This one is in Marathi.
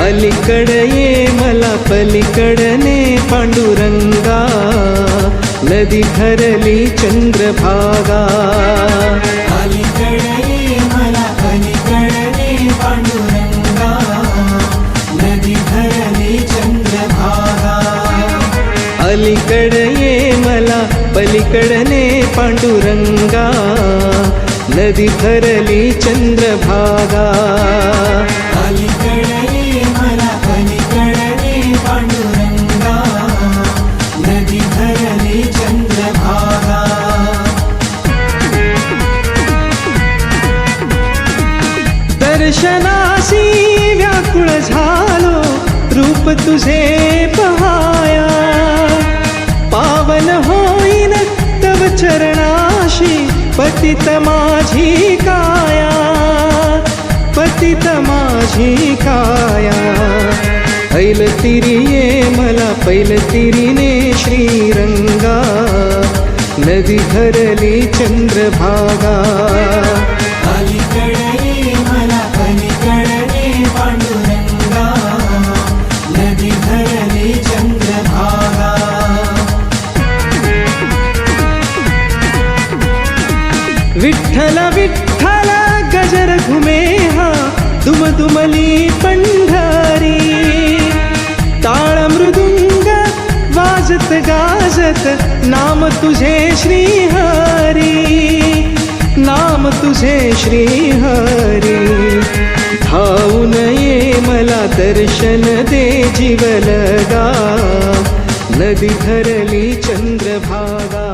अलीकडे ये मला पलीकडने पांडुरंगा, नदी भरली चंद्रभागा. अलीकडे ये मला पलीकडने पांडुरंगा, नदी भरली चंद्रभागा. अलीकडे ये मला पलीकडने पांडुरंगा, नदी भरली चंद्रभागा. अलीकडे ये मला पलीकडने पांडुरंगा, नदी भरली चंद्रभागा. दर्शनासी व्याकुळ झालो रूप तुझे पहाया, पावन होईन तव चरणाशी पतित माझी काया, पतित माझी काया. ऐलतिरी ये मला पैलतिरीने श्रीरंगा, नदी भरली चंद्रभागा. अलीकडे ये मला पलीकडने पांडुरंगा, नदी भरली चंद्रभागा. विठ्ठल विठ्ठल गजर घुमे हा दुमदुमली पंढरी, टाळ मृदुंग वाजत गाजत नाम तुझे श्रीहरी, नाम तुझे श्रीहरी. धावून ये मला दर्शन दे जीवलगा, नदी भरली चंद्रभागा.